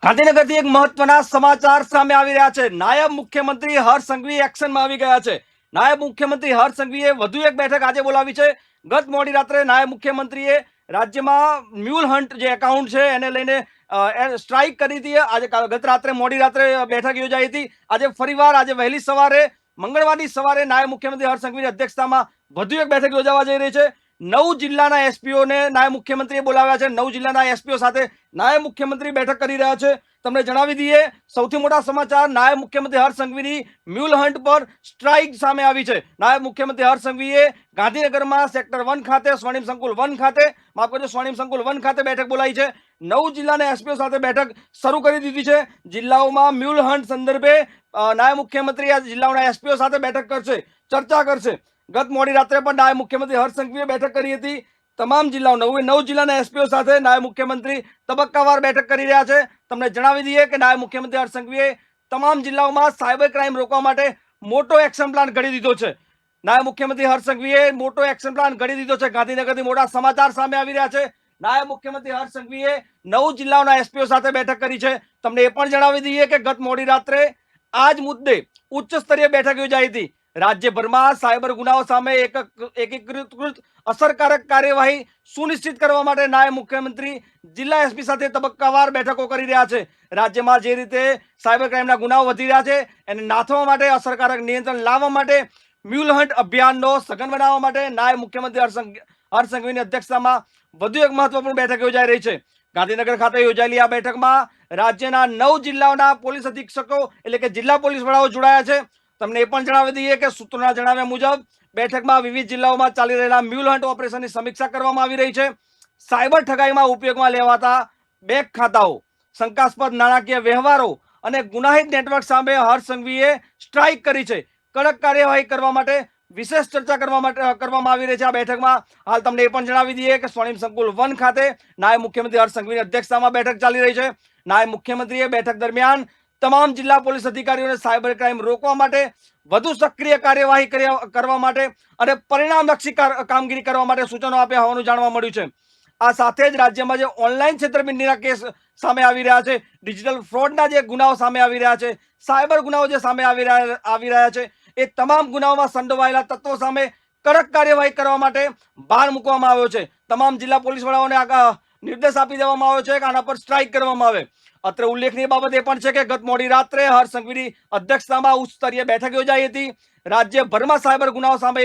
ગાંધીનગરથી એક મહત્વના સમાચાર સામે આવી રહ્યા છે। નાયબ મુખ્યમંત્રી હર્ષ સંઘવી એક્શનમાં આવી ગયા છે। નાયબ મુખ્યમંત્રી હર્ષ સંઘવીએ વધુ એક બેઠક આજે બોલાવી છે। ગત મોડી રાત્રે નાયબ મુખ્યમંત્રીએ રાજ્યમાં મ્યુલ હન્ટ જે એકાઉન્ટ છે એને લઈને સ્ટ્રાઇક કરી હતી। આજે ગત રાત્રે મોડી રાત્રે બેઠક યોજાઈ હતી। આજે ફરીવાર આજે વહેલી સવારે મંગળવારની સવારે નાયબ મુખ્યમંત્રી હર્ષ સંઘવીની અધ્યક્ષતામાં વધુ એક બેઠક યોજાવા જઈ રહી છે। 9 જિલ્લાના એસપીઓને નાયબ મુખ્યમંત્રીએ બોલાવ્યા છે। 9 જિલ્લાના એસપીઓ સાથે નાયબ મુખ્યમંત્રી બેઠક કરી રહ્યા છે। તમને જણાવી દઈએ સૌથી મોટા સમાચાર નાયબ મુખ્યમંત્રી હર્ષ સંઘવીની મ્યુલ હન્ટ પર સ્ટ્રાઇક સામે આવી છે। નાયબ મુખ્યમંત્રી હર્ષ સંઘવીએ ગાંધીનગરમાં સેક્ટર 1 ખાતે સ્વર્ણિમ સંકુલ 1 ખાતે માફ કરજો સ્વર્ણિમ સંકુલ 1 ખાતે બેઠક બોલાવી છે। 9 જિલ્લાના એસપીઓ સાથે બેઠક શરૂ કરી દીધી છે। જિલ્લાઓમાં મ્યુલ હન્ટ સંદર્ભે નાયબ મુખ્યમંત્રી આ જિલ્લાઓના એસપીઓ સાથે બેઠક કરશે, ચર્ચા કરશે। ગત મોડી રાત્રે પણ નાયબ મુખ્યમંત્રી હર્ષ સંઘવીએ બેઠક કરી હતી। તમામ જિલ્લાઓ 9 જિલ્લાના એસપીઓ સાથે નાયબ મુખ્યમંત્રી તબક્કાવાર બેઠક કરી રહ્યા છે। તમને જણાવી દઈએ કે નાયબ મુખ્યમંત્રી હર્ષ સંઘવીએ તમામ જિલ્લાઓમાં સાયબર ક્રાઇમ રોકવા માટે મોટો એક્શન પ્લાન ઘડી દીધો છે। નાયબ મુખ્યમંત્રી હર્ષ સંઘવીએ મોટો એક્શન પ્લાન ઘડી દીધો છે। ગાંધીનગરથી મોટા સમાચાર સામે આવી રહ્યા છે। નાયબ મુખ્યમંત્રી હર્ષ સંઘવીએ 9 જિલ્લાઓના એસપીઓ સાથે બેઠક કરી છે। તમને એ પણ જણાવી દઈએ કે ગત મોડી રાત્રે આ જ મુદ્દે ઉચ્ચ સ્તરીય બેઠક યોજાઈ હતી। રાજ્યભરમાં સાયબર ગુનાઓ સામે એકીકૃત અસરકારક કાર્યવાહી સુનિશ્ચિત કરવા માટે નાયબ મુખ્યમંત્રી જિલ્લા એસપી સાથે તબક્કાવાર બેઠકો કરી રહ્યા છે। રાજ્યમાં જે રીતે સાયબર ક્રાઇમના ગુનાઓ વધી રહ્યા છે એને નાથવા માટે, અસરકારક નિયંત્રણ લાવવા માટે, મ્યુલ હન્ટ અભિયાનનો સઘન બનાવવા માટે નાયબ મુખ્યમંત્રી હર્ષ સંઘવીની અધ્યક્ષતામાં વધુ એક મહત્વપૂર્ણ બેઠક યોજાઈ રહી છે। ગાંધીનગર ખાતે યોજાયેલી આ બેઠકમાં રાજ્યના 9 જિલ્લાઓના પોલીસ અધિક્ષકો એટલે કે જિલ્લા પોલીસ વડાઓ જોડાયા છે। તમને એ પણ જણાવી દઈએ કે સૂત્રોના જણાવ્યા મુજબ બેઠકમાં વિવિધ જિલ્લાઓમાં ચાલી રહેલા મ્યુલ હન્ટ ઓપરેશનની સમીક્ષા કરવામાં આવી રહી છે। સાયબર ઠગાઈમાં ઉપયોગમાં લેવાતા બેંક ખાતાઓ, શંકાસ્પદ નાણાકીય વ્યવહારો અને ગુનાહિત નેટવર્ક સામે હર્ષ સંઘવીએ સ્ટ્રાઇક કરી છે। કડક કાર્યવાહી કરવા માટે વિશેષ ચર્ચા કરવામાં આવી રહી છે। આ બેઠકમાં હાલ તમને એ પણ જણાવી દઈએ કે સ્વર્ણિમ સંકુલ 1 ખાતે નાયબ મુખ્યમંત્રી હર્ષ સંઘવીની અધ્યક્ષતામાં બેઠક ચાલી રહી છે। નાયબ મુખ્યમંત્રીએ બેઠક દરમિયાન તમામ જિલ્લા પોલીસ અધિકારીઓને સાયબર ક્રાઇમ રોકવા માટે, વધુ સક્રિય કાર્યવાહી કરવા માટે અને પરિણામલક્ષી કામગીરી કરવા માટે સૂચનો આપ્યા હોવાનું જાણવા મળ્યું છે। આ સાથે જ રાજ્યમાં જે ઓનલાઈન છેતરપિંડીના કેસ સામે આવી રહ્યા છે, ડિજિટલ ફ્રોડના જે ગુનાઓ સામે આવી રહ્યા છે, સાયબર ગુનાઓ જે સામે આવી રહ્યા છે, એ તમામ ગુનાઓમાં સંડોવાયેલા તત્વો સામે કડક કાર્યવાહી કરવા માટે ભાર મૂકવામાં આવ્યો છે। તમામ જિલ્લા પોલીસ વડાઓને નિર્દેશ આપી દેવામાં આવ્યો છે કે આના પર સ્ટ્રાઇક કરવામાં આવે। અત્રે ઉલ્લેખનીય બાબત એ પણ છે કે ગત મોડી રાત્રે હર્ષ સંઘવીની અધ્યક્ષતામાં ઉચ્ચ સ્તરીય બેઠક યોજાઈ હતી। રાજ્યભરમાં સાયબર ગુનાઓ સામે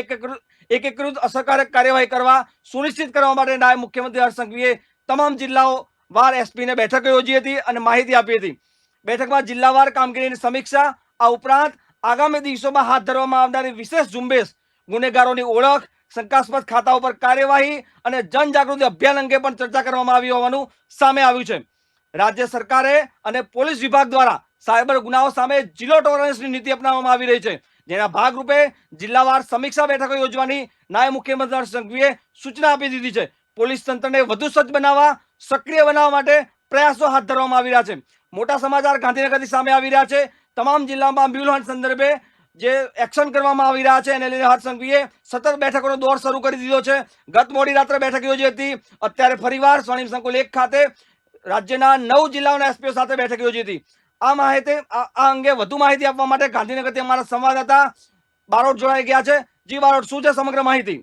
એકીકૃત અસરકારક કાર્યવાહી કરવા સુનિશ્ચિત કરવા માટે નાયબ મુખ્યમંત્રી હર્ષ સંઘવીએ તમામ જિલ્લાઓ વાર એસપીને બેઠક યોજી હતી અને માહિતી આપી હતી। બેઠકમાં જિલ્લાવાર કામગીરીની સમીક્ષા, આ ઉપરાંત આગામી દિવસોમાં હાથ ધરવામાં આવનારી વિશેષ ઝુંબેશ, ગુનેગારોની ઓળખ, શંકાસ્પદ ખાતાઓ પર કાર્યવાહી અને જનજાગૃતિ અભિયાન અંગે પણ ચર્ચા કરવામાં આવી હોવાનું સામે આવ્યું છે। રાજ્ય સરકારે અને પોલીસ વિભાગ દ્વારા સાયબર ગુનાઓ સામે ઝીરો ટોલરન્સની નીતિ અપનાવવામાં આવી રહી છે। જેના ભાગરૂપે જિલ્લાવાર સમીક્ષા બેઠકો યોજવાની નાયબ મુખ્યમંત્રી હર્ષ સંઘવીએ સૂચના આપી દીધી છે। પોલીસ તંત્રને વધુ સજ્જ બનાવવા, સક્રિય બનાવવા માટે પ્રયાસો હાથ ધરવામાં આવી રહ્યા છે। મોટા સમાચાર ગાંધીનગરથી સામે આવી રહ્યા છે। તમામ જિલ્લામાં મ્યુલ હન્ટ સંદર્ભે જે એક્શન કરવામાં આવી રહ્યા છે એને લઈને હર્ષ સંઘવીએ સતત બેઠકોનો દોર શરૂ કરી દીધો છે। ગત મોડી રાત્રે બેઠક યોજી હતી। અત્યારે ફરીવાર સ્વર્ણિમ સંકુલ 1 ખાતે રાજ્યના 9 જિલ્લાઓના એસપીઓ સાથે બેઠક યોજી હતી। આ અંગે વધુ માહિતી આપવા માટે ગાંધીનગરથી અમારા સંવાદદાતા બારોટ જોડાઈ ગયા છે। જી બારોટ, શું છે સમગ્ર માહિતી?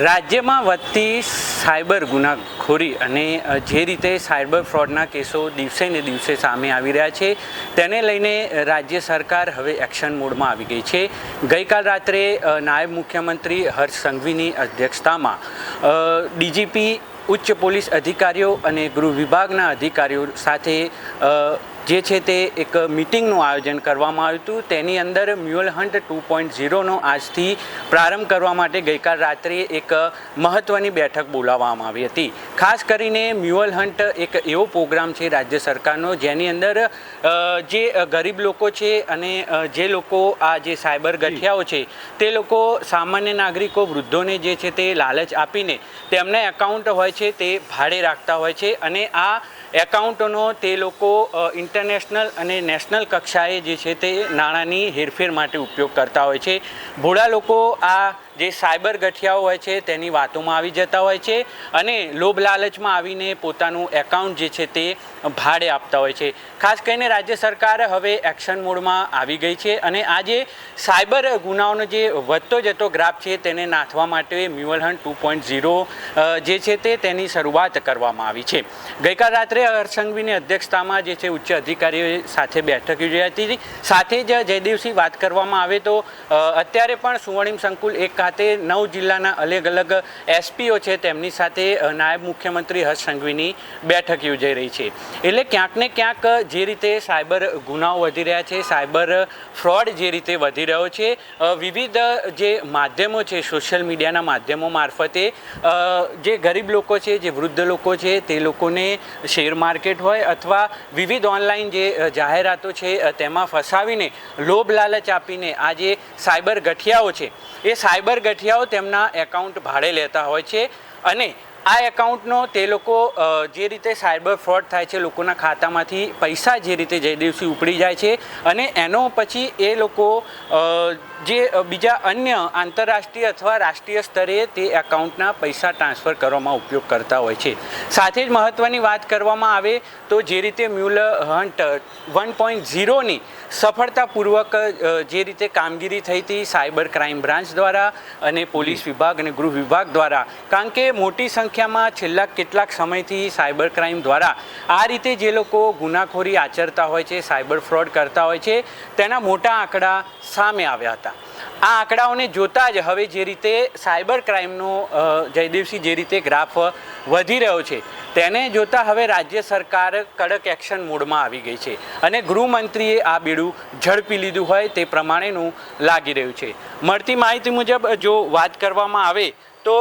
રાજ્યમાં વધતી સાયબર ગુનાખોરી અને જે રીતે સાયબર ફ્રોડના કેસો દિવસે ને દિવસે સામે આવી રહ્યા છે તેને લઈને રાજ્ય સરકાર હવે એક્શન મોડમાં આવી ગઈ છે। ગઈકાલ રાત્રે નાયબ મુખ્યમંત્રી હર્ષ સંઘવીની અધ્યક્ષતામાં ડીજીપી, ઉચ્ચ પોલીસ અધિકારીઓ અને ગૃહ વિભાગના અધિકારીઓ સાથે જે છે તે એક મિટિંગનું આયોજન કરવામાં આવ્યું હતું। તેની અંદર મ્યુલ હન્ટ 2.0નો આજથી પ્રારંભ કરવા માટે ગઈકાલ રાત્રે એક મહત્ત્વની બેઠક બોલાવવામાં આવી હતી। ખાસ કરીને મ્યુલ હન્ટ એક એવો પ્રોગ્રામ છે રાજ્ય સરકારનો જેની અંદર જે ગરીબ લોકો છે અને જે લોકો આ જે સાયબર ગઠિયાઓ છે તે લોકો સામાન્ય નાગરિકો, વૃદ્ધોને જે છે તે લાલચ આપીને તેમના એકાઉન્ટ હોય છે તે ભાડે રાખતા હોય છે અને આ એકાઉન્ટનો તે લોકો ઇન્ટરનેશનલ અને નેશનલ કક્ષાએ જે છે તે નાણાંની હેરફેર માટે ઉપયોગ કરતા હોય છે। ભોળા લોકો આ જે સાયબર ગઠિયાઓ હોય છે તેની વાતોમાં આવી જતા હોય છે અને લોભ લાલચમાં આવીને પોતાનું એકાઉન્ટ જે છે તે ભાડે આપતા હોય છે. ખાસ કરીને રાજ્ય સરકાર હવે એક્શન મોડમાં આવી ગઈ છે અને આ જે સાયબર ગુનાઓનો જે વધતો જતો ગ્રાફ છે તેને નાથવા માટે મ્યુઅલ હન્ટ 2.0 જે છે તેની શરૂઆત કરવામાં આવી છે. ગઈકાલ રાત્રે હર્ષ સંઘવીની અધ્યક્ષતામાં જે છે ઉચ્ચ અધિકારીઓ સાથે બેઠક યોજાઈ હતી. સાથે જ જયદેવસિંહ વાત કરવામાં આવે તો અત્યારે પણ સુવર્ણિમ સંકુલ 1 ખાતે 9 જિલ્લાના અલગ અલગ એસપીઓ છે તેમની સાથે નાયબ મુખ્યમંત્રી હર્ષ સંઘવીની બેઠક યોજાઈ રહી છે. એટલે ક્યાંક ને ક્યાંક જે રીતે સાયબર ગુનાઓ વધી રહ્યા છે, સાયબર ફ્રોડ જે રીતે વધી રહ્યો છે, વિવિધ જે માધ્યમો છે, સોશિયલ મીડિયાના માધ્યમો મારફતે જે ગરીબ લોકો છે, જે વૃદ્ધ લોકો છે, તે લોકોને શેર માર્કેટ હોય અથવા વિવિધ ઓનલાઈન જે જાહેરાતો છે તેમાં ફસાવીને લોભ લાલચ આપીને આ જે સાયબર ગઠિયાઓ છે એ સાયબર ગઠિયાઓ તેમના એકાઉન્ટ ભાડે લેતા હોય છે અને આ એકાઉન્ટનો તે લોકો જે રીતે સાયબર ફ્રોડ થાય છે, લોકોના ખાતામાંથી પૈસા જે રીતે જયદેવસિંહ ઉપડી જાય છે અને એનો પછી એ લોકો જે બીજા અન્ય આંતરરાષ્ટ્રીય અથવા રાષ્ટ્રીય સ્તરે તે એકાઉન્ટના પૈસા ટ્રાન્સફર કરવામાં ઉપયોગ કરતા હોય છે. સાથે જ મહત્ત્વની વાત કરવામાં આવે તો જે રીતે મ્યુઅલ હન્ટ 1.0ની સફળતાપૂર્વક જે રીતે કામગીરી થઈ હતી સાયબર ક્રાઇમ બ્રાન્ચ દ્વારા અને પોલીસ વિભાગ અને ગૃહ વિભાગ દ્વારા, કારણ કે મોટી સંખ્યામાં છેલ્લા કેટલાક સમયથી સાયબર ક્રાઇમ દ્વારા આ રીતે જે લોકો ગુનાખોરી આચરતા હોય છે, સાયબર ફ્રોડ કરતા હોય છે, તેના મોટા આંકડા સામે આવ્યા હતા. આ આંકડાઓને જોતાં જ હવે જે રીતે સાયબર ક્રાઇમનો જયદેવસિંહ જે રીતે ગ્રાફ વધી રહ્યો છે તેને જોતાં હવે રાજ્ય સરકાર કડક એક્શન મોડમાં આવી ગઈ છે અને ગૃહમંત્રીએ આ બેડું ઝડપી લીધું હોય તે પ્રમાણેનું લાગી રહ્યું છે. મળતી માહિતી મુજબ જો વાત કરવામાં આવે તો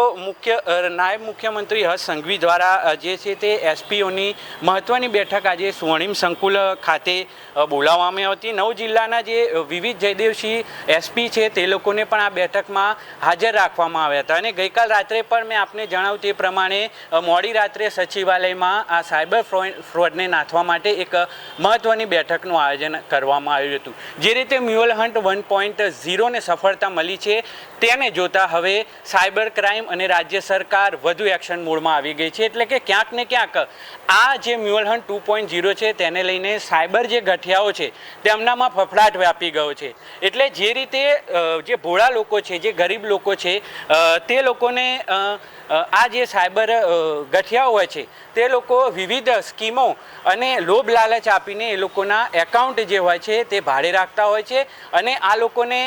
નાયબ મુખ્યમંત્રી હર્ષ સંઘવી દ્વારા જે છે તે એસપીઓની મહત્ત્વની બેઠક આજે સ્વર્ણિમ સંકુલ ખાતે બોલાવવામાં આવી હતી. 9 જિલ્લાના જે વિવિધ જયદેવસિંહ એસપી છે તે લોકોને પણ આ બેઠકમાં હાજર રાખવામાં આવ્યા હતા અને ગઈકાલ રાત્રે પણ મેં આપને જણાવ્યું તે પ્રમાણે મોડી રાત્રે સચિવાલયમાં આ સાયબર ફ્રોડને નાથવા માટે એક મહત્ત્વની બેઠકનું આયોજન કરવામાં આવ્યું હતું. જે રીતે મ્યુઅલ હન્ટ 1.0ને સફળતા મળી છે તેને જોતાં હવે સાયબર ક્રાઇમ અને રાજ્ય સરકાર વધુ એક્શન મોડમાં આવી ગઈ છે. એટલે કે ક્યાંક ને ક્યાંક આ જે મ્યુઅલ હન્ટ 2.0 છે તેને લઈને સાયબર જે ગઠિયાઓ છે તેમનામાં ફફડાટ વ્યાપી ગયો છે. એટલે જે રીતે જે ભોળા લોકો છે, જે ગરીબ લોકો છે, તે લોકોને આ જે સાયબર ગઠિયાઓ હોય છે તે લોકો વિવિધ સ્કીમો અને લોભ લાલચ આપીને એ લોકોના એકાઉન્ટ જે હોય છે તે ભાડે રાખતા હોય છે અને આ લોકોને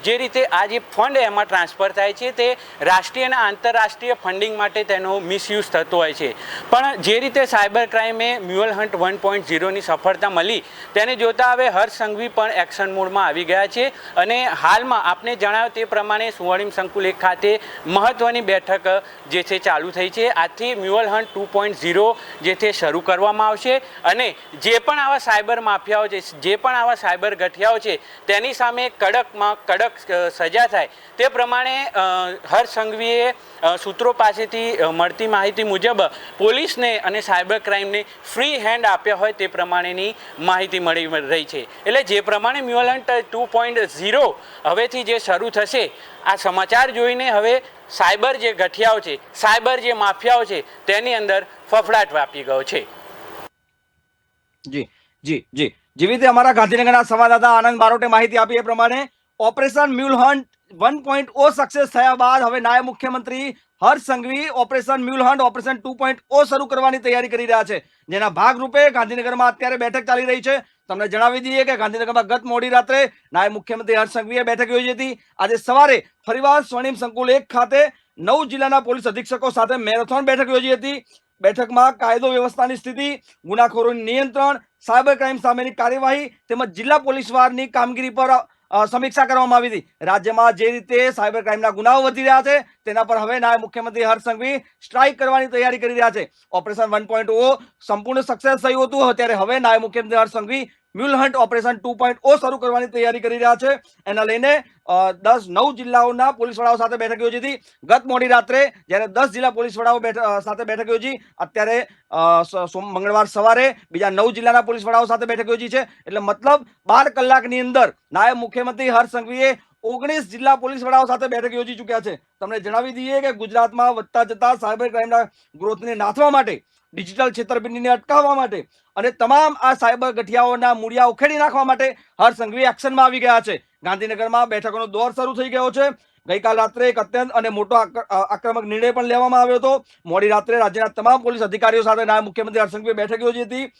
જે રીતે આ જે ફંડ એમાં ટ્રાન્સફર થાય છે તે રાષ્ટ્રીય અને આંતરરાષ્ટ્રીય ફંડિંગ માટે તેનો મિસયુઝ થતો હોય છે. પણ જે રીતે સાયબર ક્રાઇમે મ્યુઅલ હન્ટ 1.0ની સફળતા મળી તેને જોતાં હવે હર્ષ સંઘવી પણ એક્શન મોડમાં આવી ગયા છે અને હાલમાં આપને જણાવ્યું તે પ્રમાણે સુવર્ણિમ સંકુલ 1 ખાતે મહત્ત્વની બેઠક જે છે ચાલુ થઈ છે. આજથી મ્યુઅલ હન્ટ 2.0 જે છે શરૂ કરવામાં આવશે અને જે પણ આવા સાયબર માફિયાઓ છે, જે પણ આવા સાયબર ગઠિયાઓ છે તેની સામે કડકમાં કડક સજા થાય તે પ્રમાણે હર્ષ સંઘવીએ સૂત્રો પાસેથી મળતી માહિતી મુજબ પોલીસને અને સાયબર ક્રાઇમને ફ્રી હેન્ડ આપ્યા હોય તે પ્રમાણેની માહિતી મળી રહી છે. એટલે જે પ્રમાણે મ્યુઅલ હન્ટ 2.0 હવેથી જે શરૂ થશે, આ સમાચાર જોઈને હવે સાયબર જે ગઠિયાઓ છે, સાયબર જે માફિયાઓ છે તેની અંદર ફફડાટ વ્યાપી ગયો છે. જી જી જી જેવી રીતે અમારા ગાંધીનગરના સંવાદદાતા આનંદ બારોટે માહિતી આપી એ પ્રમાણે ઓપરેશન મ્યુઅલ હન્ટ 1.0 સક્સેસ થયા બાદ હવે નાયબ મુખ્યમંત્રી Harsh Sanghavi operation mule hunt operation 2.0 શરૂ કરવાની તૈયારી કરી રહ્યા છે, જેના ભાગરૂપે ગાંધીનગરમાં અત્યારે બેઠક ચાલી રહી છે. તમને જણાવી દઈએ કે ગાંધીનગરમાં ગત મોડી રાત્રે નાયબ મુખ્યમંત્રી હર્ષ સંઘવીએ બેઠક યોજી હતી. આજે સવારે ફરીવાર સ્વર્ણિમ સંકુલ 1 ખાતે 9 જિલ્લાના પોલીસ અધિક્ષકો સાથે મેરેથોન બેઠક યોજી હતી. બેઠકમાં કાયદો વ્યવસ્થાની સ્થિતિ, ગુનાખોરોનું નિયંત્રણ, સાયબર ક્રાઇમ સામેની કાર્યવાહી તેમજ જિલ્લા પોલીસ વારની કામગીરી પર સમીક્ષા કરવામાં આવી હતી. રાજ્યમાં જે રીતે સાયબર ક્રાઇમના ગુનાઓ વધી રહ્યા છે તેના પર હવે નાયબ મુખ્યમંત્રી હર્ષ સંઘવી સ્ટ્રાઇક કરવાની તૈયારી કરી રહ્યા છે. ઓપરેશન 1.0 સંપૂર્ણ સક્સેસ થયું હતું, ત્યારે હવે નાયબ મુખ્યમંત્રી Harsh Sanghvi mule hunt operation 2.0 શરૂ કરવાની તૈયારી કરી રહ્યા છે. એના લઈને 9 જિલ્લાઓના પોલીસ વડાઓ સાથે બેઠક યોજી હતી. ગત મોડી રાત્રે જ્યારે 10 જિલ્લા પોલીસ વડાઓ સાથે બેઠક યોજી, અત્યારે મંગળવાર સવારે બીજા 9 જિલ્લાના પોલીસ વડાઓ સાથે બેઠક યોજી છે. એટલે મતલબ 12 કલાકની અંદર નાયબ મુખ્યમંત્રી હર્ષ સંઘવીએ 19 જિલ્લા પોલીસ વડાઓ સાથે બેઠક યોજી ચૂક્યા છે. તમને જણાવી દઈએ કે ગુજરાતમાં વધતા જતા સાયબર ક્રાઇમના ગ્રોથને નાથવા માટે, ડિજિટલ છેતરપિંડીને અટકાવવા માટે અને તમામ આ સાયબર ગઠિયાઓના મૂળિયા ઉખેડી નાખવા માટે હર્ષ સંઘવી એક્શનમાં આવી ગયા છે. ગાંધીનગરમાં બેઠકોનો દોર શરૂ થઈ ગયો છે. ગઈકાલ રાત્રે એક અત્યંત અને મોટો આક્રમક નિર્ણય પણ લેવામાં આવ્યો હતો. મોડી રાત્રે રાજ્યના તમામ પોલીસ અધિકારીઓ સાથે નાયબ મુખ્યમંત્રી હર્ષ સંઘવીએ બેઠક યોજી હતી.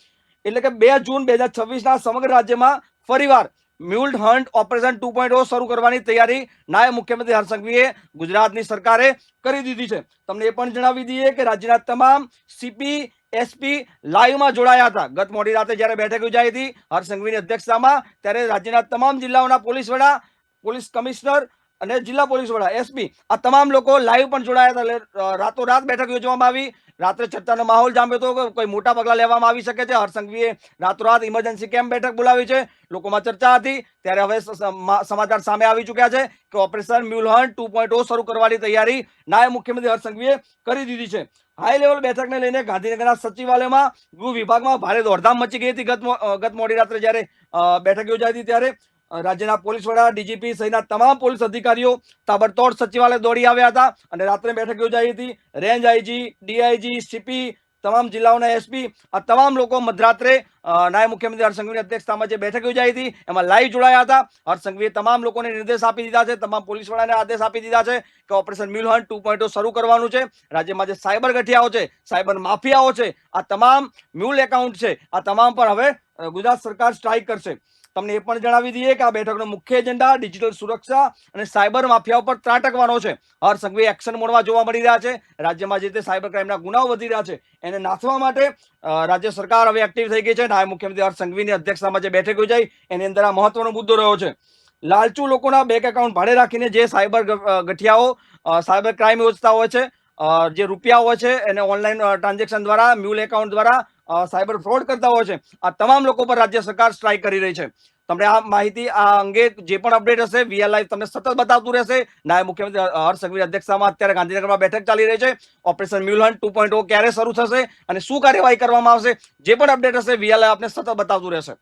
એટલે કે 2 જૂન 2026ના સમગ્ર રાજ્યમાં ફરીવાર મ્યુલ્ડ હન્ટ ઓપરેશન 2.0 શરૂ કરવાની તૈયારી નાયબ મુખ્યમંત્રી હર્ષ સંઘવીએ ગુજરાતની સરકારે કરી દીધી છે. તમને એ પણ જણાવી દઈએ કે રાજ્યના તમામ સીપી એસપી લાઈવમાં જોડાયા હતા. ગત મોડી રાતે જ્યારે બેઠક યોજાઈ હતી હર્ષ સંઘવીની અધ્યક્ષતામાં, ત્યારે રાજ્યના તમામ જિલ્લાઓના પોલીસ વડા, પોલીસ કમિશનર અને જિલ્લા પોલીસ વડા એસપી આ તમામ લોકો લાઈવ પણ જોડાયા હતા. એટલે રાતોરાત બેઠક યોજવામાં આવી. રાત્રે ચર્ચાનો માહોલ જામ્યો હતો કે કોઈ મોટા પગલા લેવામાં આવી શકે છે. હર્ષ સંઘવીએ રાતોરાત ઇમરજન્સી કેમ્પ બેઠક બોલાવી છે. લોકોમાં ચર્ચા હતી. ત્યારે હવે સમાચાર સામે આવી ચૂક્યા છે કે ઓપરેશન મ્યુલહન્ટ 2.0 શરૂ કરવાની તૈયારી નાયબ મુખ્યમંત્રી હર્ષ સંઘવીએ કરી દીધી છે. હાઈ લેવલ બેઠકને લઈને ગાંધીનગરના સચિવાલયમાં ગૃહ વિભાગમાં ભારે દોડધામ મચી ગઈ હતી. ગત મોડી રાત્રે જ્યારે બેઠક યોજાઈ હતી ત્યારે રાજ્યના પોલીસ વડા, ડીજીપી સહિતના તમામ પોલીસ અધિકારીઓ તાબડતોડ સચિવાલય દોડી આવ્યા હતા અને રાત્રે બેઠક યોજાઈ હતી. રેન્જ આઈજી, ડીઆઈજી, સીપી, તમામ જિલ્લાઓના એસપી આ તમામ લોકો મધરાત્રે નાયબ મુખ્યમંત્રી હર્ષ સંઘવીની અધ્યક્ષતામાં જે બેઠક યોજાઈ હતી એમાં લાઈવ જોડાયા હતા. હર્ષ સંઘવીએ તમામ લોકોને નિર્દેશ આપી દીધા છે, તમામ પોલીસ વડાને આદેશ આપી દીધા છે કે ઓપરેશન મ્યુલહન્ટ 2.0 શરૂ કરવાનું છે. રાજ્યમાં જે સાયબર ગઠિયાઓ છે, સાયબર માફિયાઓ છે, આ તમામ મ્યુલ એકાઉન્ટ છે, આ તમામ પર હવે ગુજરાત સરકાર સ્ટ્રાઇક કરશે. તમને એ પણ જણાવી દઈએ કે આ બેઠકનો મુખ્ય એજન્ડા ડિજિટલ સુરક્ષા અને સાયબર માફિયાઓ પર ત્રાટકવાનો છે. હર્ષ સંઘવી એક્શન મોડમાં જોવા મળી રહ્યા છે. રાજ્યમાં જે રીતે સાયબર ક્રાઇમના ગુનાઓ વધી રહ્યા છે એને નાથવા માટે રાજ્ય સરકાર હવે એક્ટિવ થઈ ગઈ છે. નાયબ મુખ્યમંત્રી હર્ષ સંઘવીની અધ્યક્ષતામાં જે બેઠક યોજાઈ એની અંદર આ મહત્વનો મુદ્દો રહ્યો છે. લાલચુ લોકોના બેંક એકાઉન્ટ ભાડે રાખીને જે સાયબર ગઠિયાઓ સાયબર ક્રાઇમ યોજતા હોય છે, જે રૂપિયા હોય છે એને ઓનલાઈન ટ્રાન્ઝેક્શન દ્વારા, મ્યુલ એકાઉન્ટ દ્વારા સાયબર ફ્રોડ કરતા હોય છે, આ તમામ લોકો પર રાજ્ય સરકાર સ્ટ્રાઇક કરી રહી છે. તમને આ માહિતી, આ અંગે જે પણ અપડેટ હશે વીઆર લાઈવ તમને સતત બતાવતું રહેશે. નાયબ મુખ્યમંત્રી હર્ષ સંઘવીની અધ્યક્ષતામાં અત્યારે ગાંધીનગરમાં બેઠક ચાલી રહી છે. ઓપરેશન મ્યુલહન્ટ 2.0 ક્યારે શરૂ થશે અને શું કાર્યવાહી કરવામાં આવશે, જે પણ અપડેટ હશે વીઆર લાઈવ આપને સતત બતાવતું રહેશે.